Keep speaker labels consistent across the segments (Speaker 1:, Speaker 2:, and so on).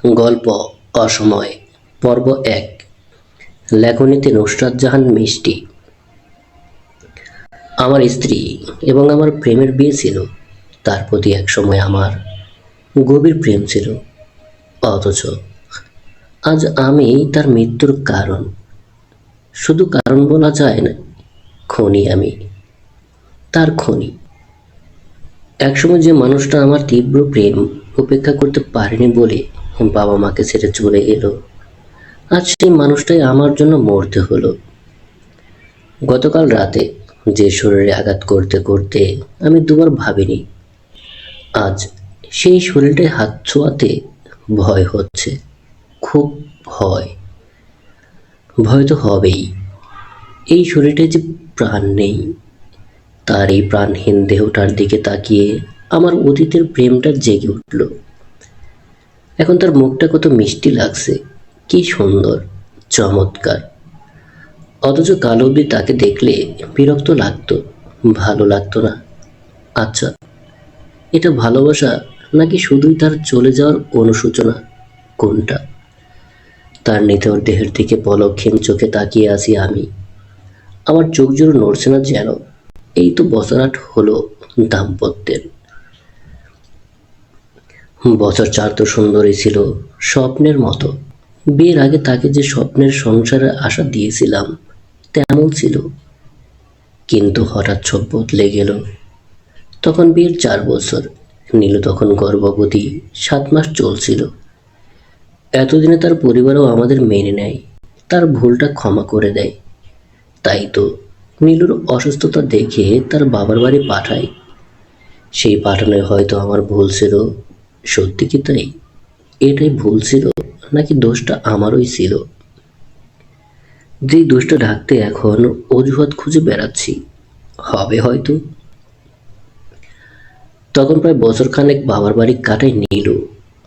Speaker 1: গল্প অসময় পর্ব ১। লেখনীতে নুসরাত জাহান মিষ্টি। আমার স্ত্রী এবং আমার প্রেমের বিয়ে ছিল। তার প্রতি একসময় আমার গভীর প্রেম ছিল, অথচ আজ আমি তার মৃত্যুর কারণ। শুধু কারণ বলা যায় না, খনি আমি, তার খনি। একসময় যে মানুষটা আমার তীব্র প্রেম উপেক্ষা করতে পারেনি বলে বাবা মাকে ছেড়ে চলে এলো, আজ সেই মানুষটাই আমার জন্য মরতে হলো। গতকাল রাতে যে শরীরে আঘাত করতে করতে আমি দুবার ভাবিনি, আজ সেই শরীরটায় হাত ছোঁয়াতে ভয় হচ্ছে, খুব ভয়। ভয় তো হবেই, এই শরীরটায় যে প্রাণ নেই। তার এই প্রাণহীন দেহটার দিকে তাকিয়ে আমার অতীতের প্রেমটা জেগে উঠল। এখন তার মুখটা কত মিষ্টি লাগছে, কি সুন্দর, চমৎকার। অথচ কাল অবধি তাকে দেখলে বিরক্ত লাগতো, ভালো লাগতো না। আচ্ছা, এটা ভালোবাসা নাকি শুধুই তার চলে যাওয়ার অনুশোচনা, কোনটা? তার নিথর দেহের দিকে পলকহীন চোখে তাকিয়ে আছি আমি। আমার চোখ জোড়ো নড়ছে না যেন। এই তো বছর ৮ হলো দাম্পত্যের। বছর ৪ তো সুন্দরী ছিল, স্বপ্নের মতো। বিয়ের আগে তাকে যে স্বপ্নের সংসারের আশা দিয়েছিলাম তেমন ছিল, কিন্তু হঠাৎ সব বদলে গেল। তখন বিয়ের ৪ বছর, নীলু তখন গর্ভবতী, ৭ মাস চলছিল। এতদিনে তার পরিবারও আমাদের মেনে নেয়, তার ভুলটা ক্ষমা করে দেয়। তাই তো নীলুর অসুস্থতা দেখে তার বাবার বাড়ি পাঠায়। সেই পাঠানোয় হয়তো আমার ভুল ছিল। সত্যি কি তাই? এটাই ভুল ছিল, নাকি দোষটা আমারই ছিল? যেই দোষটা ঢাকতে এখন অজুহাত খুঁজে বেড়াচ্ছি, হবে হয়তো। তখন প্রায় বছরখানেক বাবার বাড়ি কাটায় নীলু।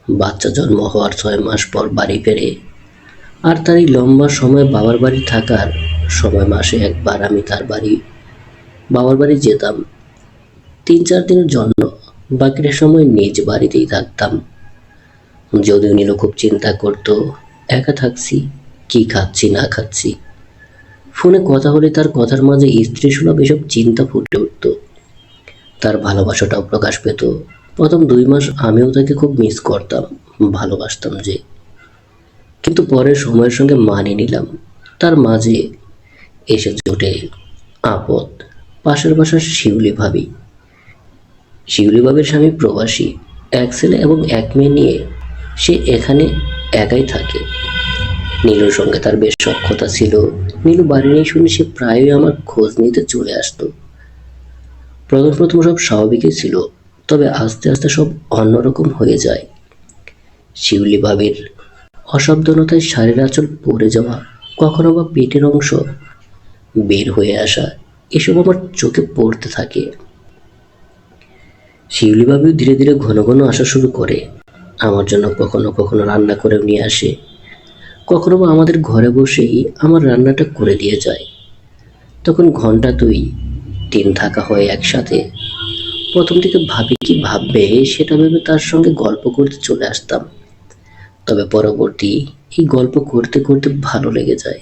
Speaker 1: বাচ্চা জন্ম হওয়ার ৬ মাস পর বাড়ি ফেরে। আর তার এই লম্বা সময় বাবার বাড়ি থাকার সময় মাসে একবার আমি তার বাবার বাড়ি যেতাম ৩-৪ দিনের জন্য। বাকিটা সময় নিজ বাড়িতেই থাকতাম। যদিও নীলু খুব চিন্তা করতো, একা থাকছি, কি খাচ্ছি না খাচ্ছি। ফোনে কথা হলে তার কথার মাঝে স্ত্রীসুলভ এসব চিন্তা ফুটে উঠত। তার ভালোবাসাটাও প্রকাশ পেত। প্রথম ২ মাস আমিও তাকে খুব মিস করতাম, ভালোবাসতাম যে। কিন্তু পরে সময়ের সঙ্গে মানিয়ে নিলাম। তার মাঝে এসে জোটে আপদ, পাশের বাসার শিউলি ভাবি। শিউলি ভাবির স্বামী প্রবাসী, ১ ছেলে এবং ১ মেয়ে নিয়ে সে এখানে একাই থাকে। নীলুর সঙ্গে তার বেশ সখ্যতা ছিল। নীলু বাড়ি নেই শুনে সে প্রায়ই আমার খোঁজ নিতে চলে আসতো। প্রথম প্রথম সব স্বাভাবিকই ছিল, তবে আস্তে আস্তে সব অন্যরকম হয়ে যায়। শিউলি ভাবির অসাবধানতায় শাড়ির আঁচল পড়ে যাওয়া, কখনো বা পেটের অংশ বের হয়ে আসা, এসব আমার চোখে পড়তে থাকে। শিউলি ভাবিও ধীরে ধীরে ঘন ঘন আসা শুরু করে। আমার জন্য কখনো কখনো রান্না করে নিয়ে আসে, কখনো বা আমাদের ঘরে বসেই আমার রান্নাটা করে দিয়ে যায়। তখন ঘন্টা ২-৩ থাকা হয় একসাথে। প্রথম দিকে ভাবি কি ভাববে সেটা ভেবে তার সঙ্গে গল্প করতে চলে আসতাম। তবে পরবর্তী এই গল্প করতে করতে ভালো লেগে যায়।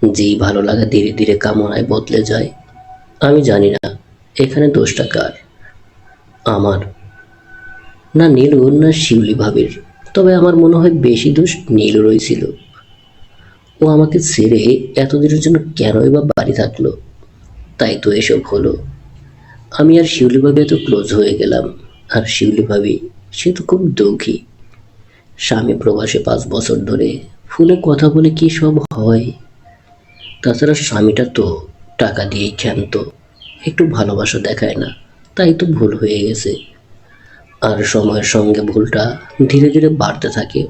Speaker 1: যেই ভালো লাগা ধীরে ধীরে কামনায় বদলে যায়। আমি জানি না এখানে দোষটা কার, আমার, না নীলুর, না শিউলি ভাবির। তবে আমার মনে হয় বেশি দোষ নীলুরই ছিল। ও আমাকে ছেড়ে এতদিনের জন্য কেনই বা বাড়ি থাকলো? তাই তো এসব হলো। আমি আর শিউলি ভাবি এত ক্লোজ হয়ে গেলাম। আর শিউলি ভাবি, সে তো খুব দুঃখী। স্বামী প্রবাসে ৫ বছর ধরে। ফোনে কথা বলে কি সব হয়? তাছাড়া স্বামীটা তো টাকা দিয়েই ক্ষান্ত, একটু ভালোবাসা দেখায় না। তাই তো ভুল হয়ে গেছে। আর সময়ের সঙ্গে ভুলটা ধীরে ধীরে বাড়তে থাকে।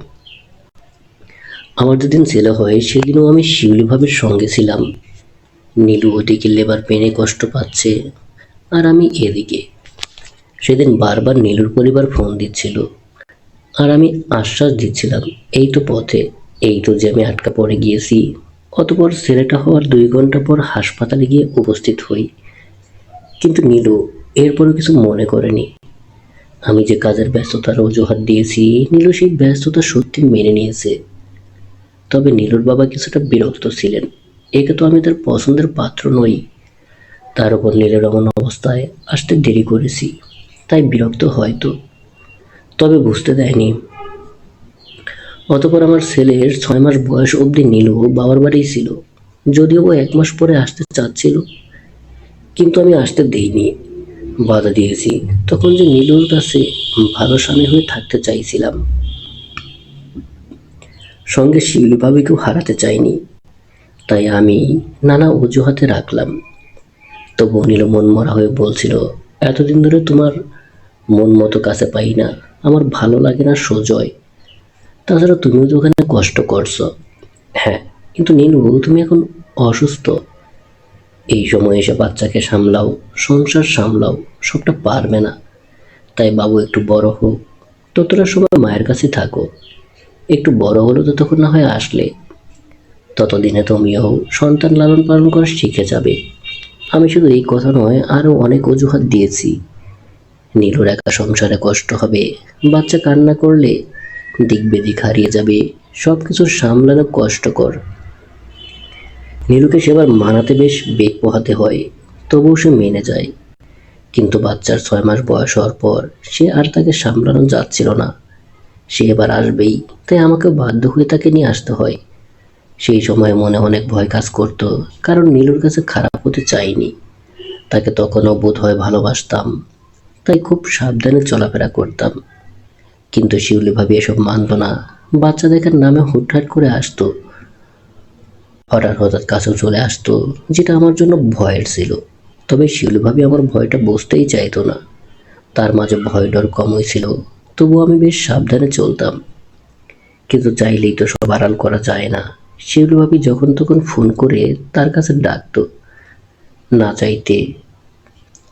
Speaker 1: আমার যেদিন ছেলে হয় সেদিনও আমি শিউলি ভাবির সঙ্গে ছিলাম। নীলু ওদিকে লেবার পেনে কষ্ট পাচ্ছে, আর আমি এদিকে। সেদিন বারবার নীলুর পরিবার ফোন দিচ্ছিল, আর আমি আশ্বাস দিচ্ছিলাম, এই তো পথে, এই তো জ্যামে আটকা পড়ে গিয়েছি। অতঃপর ছেলেটা হওয়ার ২ ঘন্টা পর হাসপাতালে গিয়ে উপস্থিত হই। কিন্তু নীলু এরপরও কিছু মনে করেনি। আমি যে কাজের ব্যস্ততার অজুহাত দিয়েছি, নীলু সেই ব্যস্ততা সত্যি মেনে নিয়েছে। তবে নীলুর বাবা কিছুটা বিরক্ত ছিলেন। একে তো আমি তার পছন্দের পাত্র নই, তার উপর নীলের এমন অবস্থায় আসতে দেরি করেছি, তাই বিরক্ত হয়তো, তবে বুঝতে দেয়নি। অতঃপর আমার ছেলের 6 মাস বয়স অবধি নীলু বাবার বাড়িই ছিল, যদিও ও 1 মাস পরে আসতে চাচ্ছিল, কিন্তু আমি আসতে দেইনি, বাধা দিয়েছি। তখন যে নীলুর কাছে ভালো স্বামী হয়ে থাকতে চাইছিলাম, সঙ্গে শিউলি ভাবিকেও হারাতে চাইনি, তাই আমি নানা অজুহাতে রাখলাম। তবু নীলু মনমরা হয়ে বলছিল, এতদিন ধরে তোমার মন মতো কাছে পাই না, আমার ভালো লাগে না সুজয়, তাছাড়া তুমিও তো ওখানে কষ্ট করছো। হ্যাঁ, কিন্তু নীলু তুমি এখন অসুস্থ, এই সময় এসে বাচ্চাকে সামলাও, সংসার সামলাও, সবটা পারবে না। তাই বাবু একটু বড় হোক, ততটা সময় মায়ের কাছে থাকো, একটু বড় হলো তো তখন না হয় আসলে, ততদিনে তুমিও সন্তান লালন পালন করা শিখে যাবে। আমি শুধু এই কথা নয়, আরও অনেক অজুহাত দিয়েছি। নীলুর একা সংসারে কষ্ট হবে, বাচ্চা কান্না করলে দিক বেদিক হারিয়ে যাবে, সব কিছু সামলানো কষ্টকর। নীলুকে সেবার মানাতে বেশ বেগ পোহাতে হয়, তবুও সে মেনে যায়। কিন্তু বাচ্চার 6 মাস বয়স হওয়ার পর সে আর তাকে সামলানো যাচ্ছিল না। সে এবার আসবেই, তাই আমাকে বাধ্য হয়ে তাকে নিয়ে আসতে হয়। সেই সময় মনে অনেক ভয় কাজ করত, কারণ নীলুর কাছে খারাপ হতে চাইনি। তাকে তখনও বোধহয় ভালোবাসতাম, তাই খুব সাবধানে চলাফেরা করতাম। কিন্তু শিউলি ভাবি এসব মানত না, বাচ্চা দেখার নামে হুটহাট করে আসতো, হঠাৎ হঠাৎ কাছেও চলে আসতো, যেটা আমার জন্য ভয়ের ছিল। তবে শিউলি ভাবি আমার ভয়টা বুঝতেই চাইতো না, তার মাঝে ভয় ডর কমই ছিল, তবু আমি বেশ সাবধানে চলতাম। কিন্তু চাইলেই তো সব আড়াল করা যায় না। শিউলি ভাবি যখন তখন ফোন করে তার কাছে ডাকতো, না চাইতে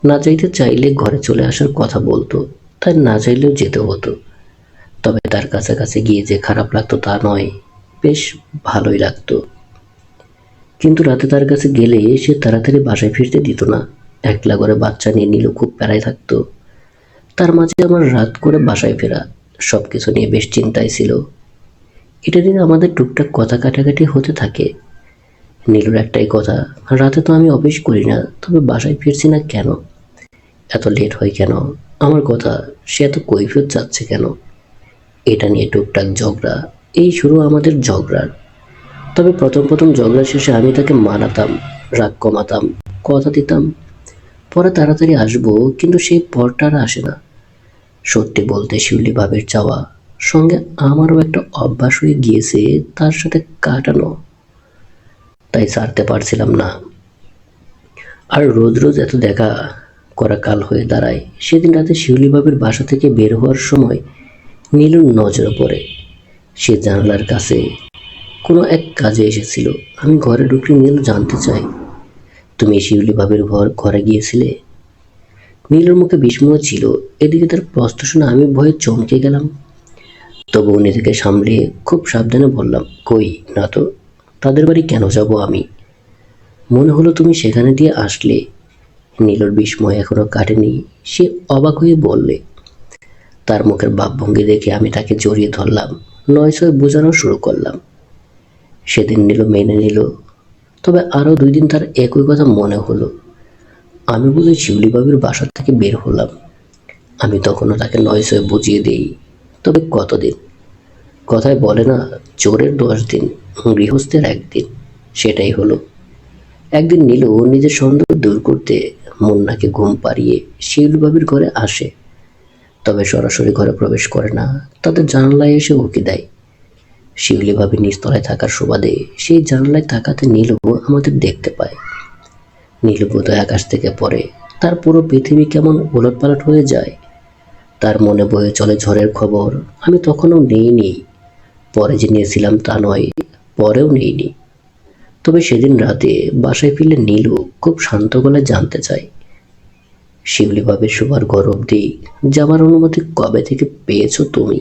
Speaker 1: না চাইতে চাইলে ঘরে চলে আসার কথা বলতো, তাই না চাইলেও যেতে হতো। তবে তার কাছাকাছি গিয়ে যে খারাপ লাগতো তা নয়, বেশ ভালোই লাগতো। কিন্তু রাতে তার কাছে গেলে সে তাড়াতাড়ি বাসায় ফিরতে দিত না। একলা করে বাচ্চা নিয়ে নীলু খুব প্যারায় থাকতো। তার মাঝে আমার রাত করে বাসায় ফেরা, সবকিছু নিয়ে বেশ চিন্তায় ছিল। এটা নিয়ে আমাদের টুকটাক কথা কাটাকাটি হতে থাকে। নীলুর একটাই কথা, রাতে তো আমি অফিস করি না, তবে বাসায় ফিরছি না কেন, এত লেট হয় কেন, আমার কথা সে এত কৈফিয়ত চাচ্ছে কেন, এটা নিয়ে টুকটাক ঝগড়া। এই শুরু আমাদের ঝগড়ার। তবে প্রথম প্রথম ঝগড়া শেষে আমি তাকে মানাতাম, রাগ কমাতাম, কথা দিতাম পরে তাড়াতাড়ি আসবো, কিন্তু সেই পরটা আর আসে না। সত্যি বলতে শিউলি ভাবের চাওয়া সঙ্গে আমারও একটা অভ্যাস হয়ে গিয়েছে তার সাথে কাটানো, তাই ছাড়তে পারছিলাম না। আর রোজ রোজ এত দেখা করা কাল হয়ে দাঁড়ায়। সেদিন রাতে শিউলি ভাবের বাসা থেকে বের হওয়ার সময় নীলুর নজরে পড়ে। সে জানালার কাছে কোনো এক কাজে এসেছিল। আমি ঘরে ঢুকলে নীলু জানতে চাই, তুমি শিউলি ভাবের ঘরে গিয়েছিলে? নীলুর মুখে বিস্ময় ছিল, এদিকে তার প্রশ্ন শুনে আমি ভয়ে চমকে গেলাম। তবুও নিজেকে সামলে খুব সাবধানে বললাম, কই না তো, তাদের বাড়ি কেন যাব আমি? মনে হলো তুমি সেখানে দিয়ে আসলে। নীলুর বিস্ময় এখনো কাটেনি, সে অবাক হয়ে বললে। তার মুখের ভাবভঙ্গি দেখে আমি তাকে জড়িয়ে ধরলাম, নয়ছয় বোঝানো শুরু করলাম। সেদিন নীলু মেনে নিল, তবে আরও 2 দিন তার একই কথা মনে হলো। আমি বলে শিউলি বাবির বাসা থেকে বের হলাম। আমি তখনও তাকে নয়ছয় বুঝিয়ে দিই, তবে কতদিন? কথায় বলে না, চোরের 10 দিন, গৃহস্থের 1 দিন, সেটাই হলো। একদিন নীলু নিজের সন্দেহ দূর করতে মুন্নাকে ঘুম পাড়িয়ে শিউলি বাবির ঘরে আসে। তবে সরাসরি ঘরে প্রবেশ করে না, তাদের জানালায় এসে উঁকি দেয়। শিউলি ভাবি নিচতলায় থাকার সুবাদে সেই জানালায় তাকাতে নীলু আমাদের দেখতে পায়। নীলু বোধহয় আকাশ থেকে পড়ে, তার পুরো পৃথিবী কেমন ওলটপালট হয়ে যায়। তার মনে বয়ে চলে ঝড়ের খবর, আমি তখনও নেইনি। পরে যে নিয়েছিলাম তা নয়, পরেও নেইনি। তবে সেদিন রাতে বাসায় ফিরলে নীলু খুব শান্ত গলায় জানতে চায়, শিউলি ভাবির শোবার ঘর অবধি যাবার অনুমতি কবে থেকে পেয়েছো তুমি?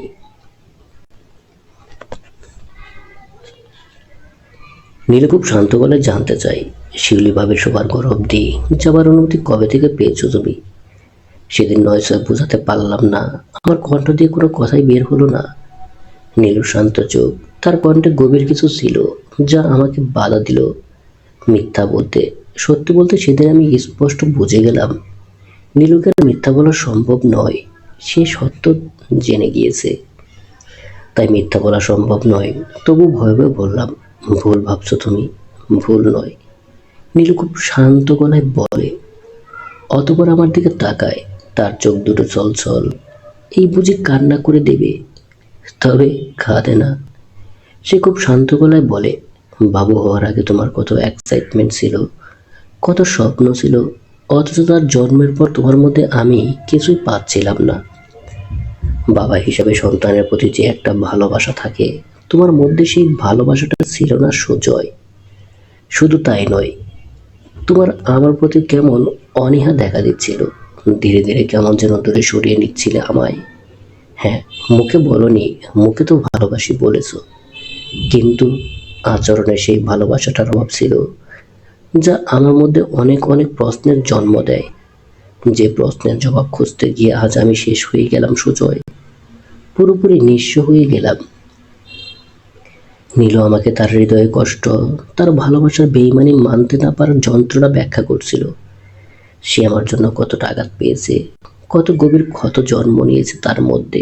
Speaker 1: নীলু খুব শান্ত গলায় জানতে চায়, শিউলি ভাবির শোবার ঘর অবধি যাবার অনুমতি কবে থেকে পেয়েছো তুমি? সেদিন নয় ছয় বোঝাতে পারলাম না, আমার কণ্ঠ দিয়ে কোনো কথাই বের হলো না। নীলু শান্ত চোখ, তার কণ্ঠে গভীর কিছু ছিল যা আমাকে বাধা দিল মিথ্যা বলতে। সত্যি বলতে সেদিন আমি স্পষ্ট বুঝে গেলাম নীলুকে আর মিথ্যা বলা সম্ভব নয়। সে সত্য জেনে গিয়েছে, তাই মিথ্যা বলা সম্ভব নয়। তবু ভয়ে ভয়ে বললাম, ভুল ভাবছো তুমি, ভুল নয়। নীলু খুব শান্ত গলায় বলে, অতঃপর আমার দিকে তাকায়, তার চোখ দুটো ছলছল। এই বুঝি কান্না করে দেবে, তবে কাঁদে না। সে খুব শান্ত গলায় বলে, বাবু হওয়ার আগে তোমার কত এক্সাইটমেন্ট ছিল, কত স্বপ্ন ছিল, অথচ তার জন্মের পর তোমার মধ্যে আমি কিছুই পাচ্ছিলাম না। বাবা হিসাবে সন্তানের প্রতি যে একটা ভালোবাসা থাকে, তোমার মধ্যে সেই ভালোবাসাটা ছিল না সুজয়। শুধু তাই নয়, তোমার আমার প্রতি কেমন অনীহা দেখা দিচ্ছিল। ধীরে ধীরে কেমন যেন দূরে সরিয়ে নিচ্ছিলে আমায়। হ্যাঁ, মুখে বলনি, মুখে তো ভালোবাসি বলেছো, কিন্তু আচরণে সেই ভালোবাসাটার অভাব ছিল, যা আমার মধ্যে অনেক অনেক প্রশ্নের জন্ম দেয়। যে প্রশ্নের জবাব খুঁজতে গিয়ে আজ আমি শেষ হয়ে গেলাম সুজয়, পুরোপুরি নিঃস্ব হয়ে গেলাম। নীলু আমাকে তার হৃদয়ে কষ্ট, তার ভালোবাসার বেইমানি মানতে না পারার যন্ত্রণা ব্যাখ্যা করছিল। সে আমার জন্য কতটা আঘাত পেয়েছে, কত গভীর ক্ষত জন্ম নিয়েছে তার মধ্যে,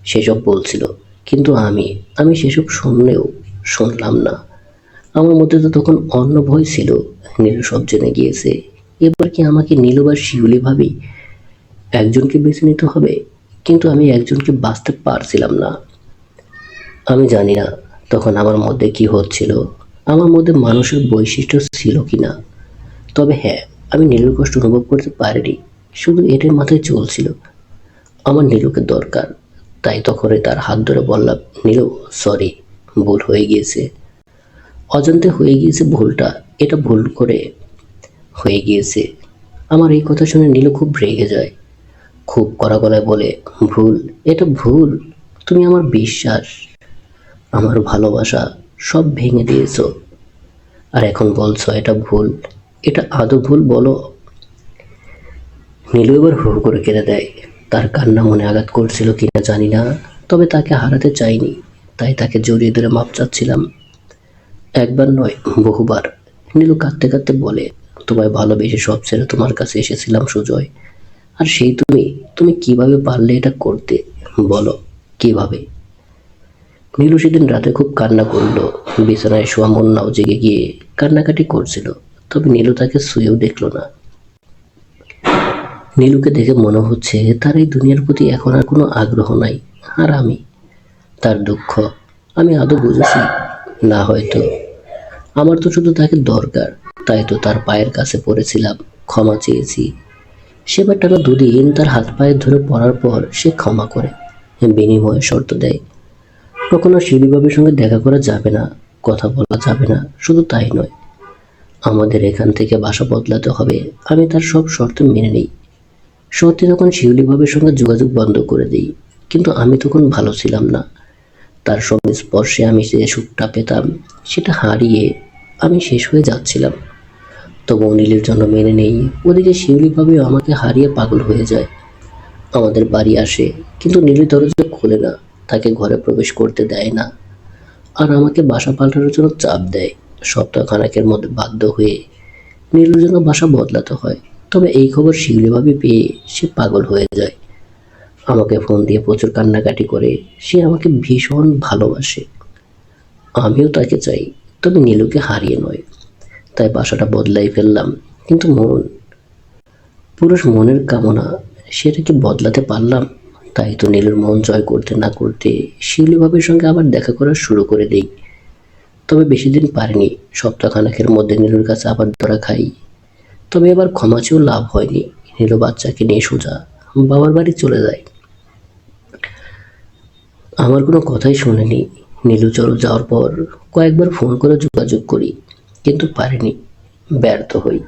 Speaker 1: সেসব বলছিল। কিন্তু আমি সেসব শুনলাম না। আমার মধ্যে তো তখন অন্য ভয় ছিল। নীলু সব জেনে গিয়েছে, এবার কি আমাকে নীলু বা শিউলি ভাবি একজনকে বেছে নিতে হবে? কিন্তু আমি একজনকে বাঁচতে পারছিলাম না। আমি জানি না তখন আমার মধ্যে কি হচ্ছিল, আমার মধ্যে মানুষের বৈশিষ্ট্য ছিল কিনা। তবে হ্যাঁ, আমি নীলুর কষ্ট অনুভব করতে পারিনি। শুধু এটার মাথায় চলছিল, আমার নীলুকে দরকার। তাই তখনই তার হাত ধরে বললাম, নীলু সরি, ভুল হয়ে গিয়েছে, অজান্তে হয়ে গিয়েছে ভুলটা, এটা ভুল করে হয়ে গিয়েছে। আমার এই কথা শুনে নীলু খুব রেগে যায়, খুব কড়া গলায় বলে, ভুল? এটা ভুল? তুমি আমার বিশ্বাস, আমার ভালোবাসা সব ভেঙে দিয়েছো, আর এখন বলছো এটা ভুল? এটা আদৌ ভুল বলো? নীলু এবার হু হু করে কেঁদে দেয়। তার কান্না মনে আঘাত করছিল কিনা জানি না, তবে তাকে হারাতে চাইনি, তাই তাকে জড়িয়ে ধরে মাপ চাচ্ছিলাম। একবার নয়, বহুবার। নীলু কাঁদতে কাঁদতে বলে, তোমায় ভালোবেসে সব ছেড়ে তোমার কাছে এসেছিলাম সুজয়, আর সেই তুমি, তুমি কিভাবে পারলে এটা করতে বলো, কিভাবে? নীলু সেদিন রাতে খুব কান্না করলো। বিছানায় শোয়া মুন্নাও জেগে গিয়ে কান্নাকাটি করছিল, তবে নীলু তাকে ছুঁয়েও দেখলো না। নীলুকে দেখে মনে হচ্ছে তার এই দুনিয়ার প্রতি এখন আর কোনো আগ্রহ নাই। আর আমি, তার দুঃখ আমি আদৌ বুঝেছি না হয়তো। আমার তো শুধু তাকে দরকার, তাই তো তার পায়ের কাছে পড়েছিলাম, ক্ষমা চেয়েছি। সেবার টানা দুদিন তার হাত পায়ে ধরে পড়ার পর সে ক্ষমা করে, বিনিময়ে শর্ত দেয়, কখনো শিউলিবাবুর সঙ্গে দেখা করা যাবে না, কথা বলা যাবে না। শুধু তাই নয়, আমাদের এখান থেকে বাসা বদলাতে হবে। আমি তার সব শর্ত মেনে নিই। সত্যি তখন শিউলিবাবুর সঙ্গে যোগাযোগ বন্ধ করে দিই, কিন্তু আমি তখন ভালো ছিলাম না। তার সংস্পর্শে আমি যে সুখটা পেতাম, সেটা হারিয়ে আমি শেষ হয়ে যাচ্ছিলাম। তবু নীলের জন্য মেনে নেই। ওদিকে শিউলিবাবু আমাকে হারিয়ে পাগল হয়ে যায়। আমাদের বাড়ি আসে, কিন্তু নীলের দরজা খোলে না, তাকে ঘরে প্রবেশ করতে দেয় না, আর আমাকে বাসা পাল্টানোর জন্য চাপ দেয়। সপ্তাহখানেকের মধ্যে বাধ্য হয়ে নীলুর জন্য বাসা বদলাতে হয়। তবে এই খবর শিউলিভাবে পেয়ে সে পাগল হয়ে যায়, আমাকে ফোন দিয়ে প্রচুর কান্নাকাটি করে। সে আমাকে ভীষণ ভালোবাসে, আমিও তাকে চাই, তবে নীলুকে হারিয়ে নয়। তাই বাসাটা বদলাই ফেললাম। কিন্তু পুরুষ মনের কামনা, সেটাকে বদলাতে পারলাম? তাই তো নীলুর মন জয় করতে না করতে শিউলিভাবের সঙ্গে আবার দেখা করা শুরু করে দেই। তবে বেশি দিন পারিনি। সপ্তাহখানেকের মধ্যে নীলুর কাছে আবার ধরা খাই। তবে এবার ক্ষমা চেয়েও লাভ হয়নি। নীলু বাচ্চাকে নিয়ে সোজা বাবার বাড়ি চলে যায়। আমার কোনো কথাই শোনেনি। নীলু চলে যাওয়ার পর কয়েকবার ফোন করে যোগাযোগ করি, কিন্তু পারিনি, ব্যর্থ হই।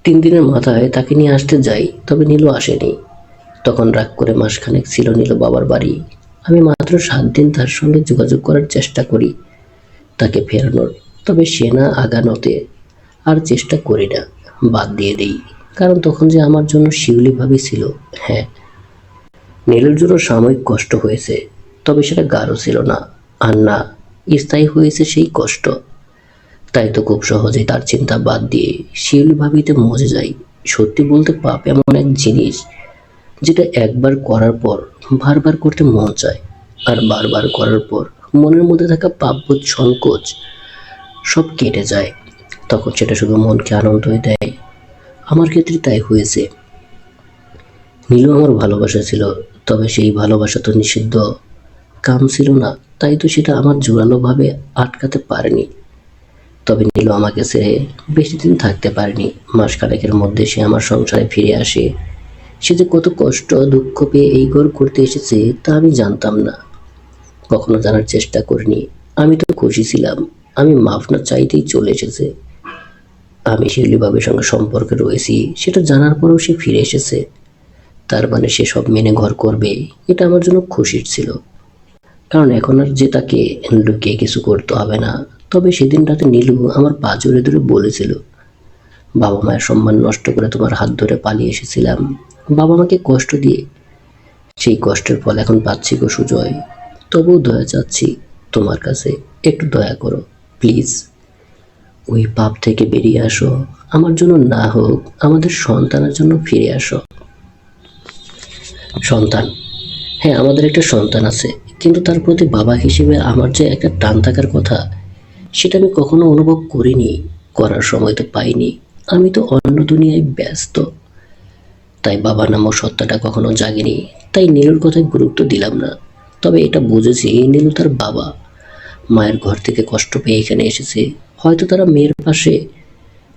Speaker 1: 3 দিনের মাথায় তাকে নিয়ে আসতে যাই, তবে নীলু আসেনি। তখন রাগ করে মাসখানেক ছিল নীলু বাবার বাড়ি। আমি মাত্র 7 দিন তার সঙ্গে যোগাযোগ করার চেষ্টা করি, তাকে ফেরানোর। তবে সে না আগানোতে আর চেষ্টা করি না, বাদ দিয়ে দিই। কারণ তখন যে আমার জন্য শিউলি ভাবি ছিল। হ্যাঁ, নীলুর জন্য সাময়িক কষ্ট হয়েছে, তবে সেটা গাঢ় ছিল না, আর না স্থায়ী হয়েছে সেই কষ্ট। তাই তো খুব সহজেই তার চিন্তা বাদ দিয়ে শিউলি ভাবিতে মজে যাই। সত্যি বলতে পাপ এমন এক জিনিস যেটা একবার করার পর বারবার করতে মন চায়, আর বারবার করার পর মনের মধ্যে থাকা পাপবোধ সংকোচ সব কেটে যায়। তখন সেটা শুধু মনকে আনন্দই দেয়। আমার ক্ষেত্রে তাই হয়েছে। নীলু আমার ভালোবাসা ছিল, তবে সেই ভালোবাসা তো নিষিদ্ধ কাম ছিল না, তাই তো সেটা আমার জোরালোভাবে আটকাতে পারেনি। তবে নীলু আমাকে ছেড়ে বেশি দিন থাকতে পারেনি। মাসখানেকের মধ্যে সে আমার সংসারে ফিরে আসে। সে যে কত কষ্ট দুঃখ পেয়ে এই ঘর করতে এসেছে তা আমি জানতাম না, কখনো জানার চেষ্টা করিনি। আমি তো খুশি ছিলাম, আমি মাফ না চাইতেই চলে এসেছে। আমি শিউলি বাবুর সঙ্গে সম্পর্কে রয়েছি সেটা জানার পরেও সে ফিরে এসেছে, তার মানে সে সব মেনে ঘর করবে, এটা আমার জন্য খুশির ছিল। কারণ এখন আর যে তাকে লুকিয়ে কিছু করতে হবে না। তবে সেদিন রাতে নীলু আমার পা জড়িয়ে ধরে বলেছিল, বাবা মায়ের সম্মান নষ্ট করে তোমার হাত ধরে পালিয়ে এসেছিলাম, বাবা মাকে কষ্ট দিয়ে। সেই কষ্টের ফল এখন পাচ্ছি গো সুজয়। তবুও দয়া চাচ্ছি তোমার কাছে, একটু দয়া করো প্লিজ। ওই পাপ থেকে বেরিয়ে আসো, আমার জন্য না হোক আমাদের সন্তানের জন্য ফিরে আসো। সন্তান? হ্যাঁ, আমাদের একটা সন্তান আছে, কিন্তু তার প্রতি বাবা হিসেবে আমার যে একটা টান থাকার কথা সেটা আমি কখনো অনুভব করিনি, করার সময় তো পাইনি। আমি তো অন্য দুনিয়ায় ব্যস্ত, তাই বাবা নামক সত্তাটা কখনো জাগেনি। তাই নীলুর কথায় গুরুত্ব দিলাম না। তবে এটা বুঝেছি নীলু তার বাবা মায়ের ঘর থেকে কষ্ট পেয়ে এখানে এসেছে। হয়তো তারা মেয়ের পাশে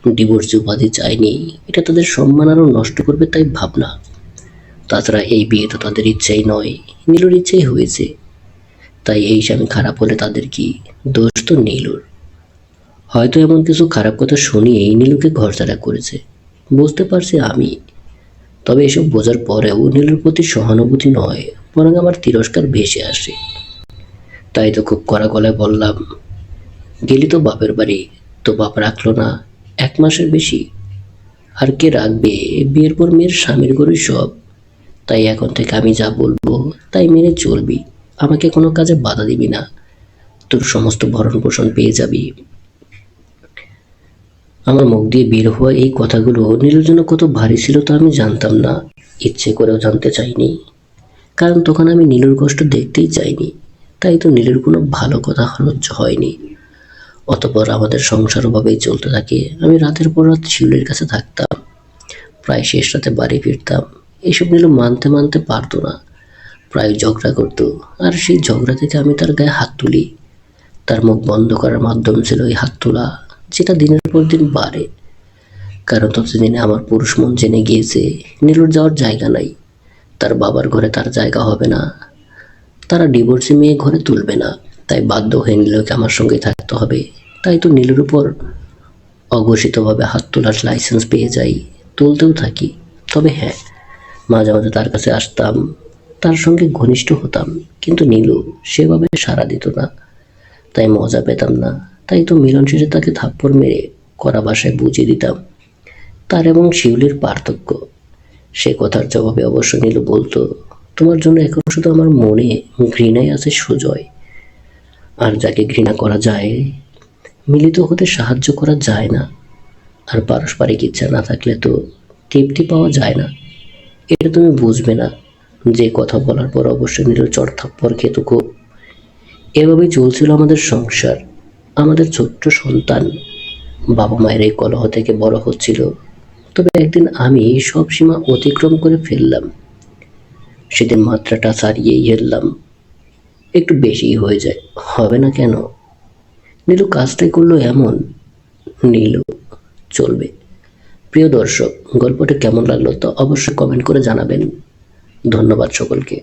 Speaker 1: ডিভোর্স উপাধি চায়নি, এটা তাদের সম্মান আরও নষ্ট করবে তাই ভাবনা। তাছাড়া এই বিয়ে তো তাদের ইচ্ছাই নয়, নীলুর ইচ্ছেই হয়েছে। তাই এই স্বামী খারাপ হলে তাদের কি দোষ? তো নীলুর। হয়তো এমন কিছু খারাপ কথা শুনিয়েই নীলুকে ঘরছাড়া করেছে, বুঝতে পারছি আমি। তবে এসব বোঝার পরেও নীলুর প্রতি সহানুভূতি নয়, বরং আমার তিরস্কার ভেসে আসে। তাই তো খুব কড়া গলায় বললাম, গেলি তো বাপের বাড়ি, তো বাপ রাখলো না 1 মাসের বেশি। আর কে রাখবে? বিয়ের পর মেয়ের স্বামীর ঘরই সব। তাই এখন থেকে আমি যা বলবো তাই মেনে চলবি, আমাকে কোনো কাজে বাধা দিবি না, তোর সমস্ত ভরণ পোষণ পেয়ে যাবি। আমার মুখ দিয়ে বের হওয়া এই কথাগুলো নীলুর জন্য কত ভারী ছিল তা আমি জানতাম না, ইচ্ছে করেও জানতে চাইনি। কারণ তখন আমি নীলুর কষ্ট দেখতেই চাইনি। তাই তো নীলুর কোনো ভালো কথা হয়নি। অতঃপর আমাদের সংসার ভাবেই চলতে থাকে। আমি রাতের পর রাত শিউলির কাছে থাকতাম, প্রায় শেষ রাতে বাড়ি ফিরতাম। এইসব নীলু মানতে মানতে পারতো না, প্রায় ঝগড়া করতো। আর সেই ঝগড়া থেকে আমি তার গায়ে হাত তুলি। তার মুখ বন্ধ করার মাধ্যম ছিল এই হাত তোলা, যেটা দিনের পর দিন বাড়ে। কারণ ততদিনে আমার পুরুষ মন জেনে গিয়েছে নীলুর যাওয়ার জায়গা নাই, তার বাবার ঘরে তার জায়গা হবে না, তারা ডিভোর্সি মেয়ে ঘরে তুলবে না। তাই বাধ্য হয়ে নীলুকে আমার সঙ্গে থাকতে হবে। তাই তো নীলুর উপর অঘোষিতভাবে হাত তোলার লাইসেন্স পেয়ে যাই, তুলতেও থাকি। তবে হ্যাঁ, মাঝে মাঝে তার কাছে আসতাম, তার সঙ্গে ঘনিষ্ঠ হতাম, কিন্তু নীলু সেভাবে সাড়া দিত না, তাই মজা পেতাম না। তাই তো মিলন শেষে তাকে থাপ্পড় মেরে কড়া ভাষায় বুঝিয়ে দিতাম তার এবং শিউলির পার্থক্য। সে কথার জবাবে অবশ্য নীলু বলতো, তোমার জন্য এখন শুধু আমার মনে ঘৃণাই আছে সুজয়। আর যাকে ঘৃণা করা যায় মিলিত হতে সাহায্য করা যায় না, আর পারস্পরিক ইচ্ছা না থাকলে তো তৃপ্তি পাওয়া যায় না। এটা তুমি বুঝবে না। যে কথা বলার পর অবশ্যই নীলু চড় থাপ্পড় খেত খুব। এভাবেই চলছিল আমাদের সংসার। আমাদের ছোট্ট সন্তান বাবা মায়ের এই কলহ থেকে বড় হচ্ছিল। তবে একদিন আমি সব সীমা অতিক্রম করে ফেললাম। সেদিন মাত্রাটা ছাড়িয়েই হেললাম, একটু বেশিই হয়ে যায়, হবে না কেন? নীলু কাজটাই করলো এমন। নীলু চলবে। প্রিয় দর্শক, গল্পটা কেমন লাগলো তা অবশ্যই কমেন্ট করে জানাবেন। ধন্যবাদ সকলকে।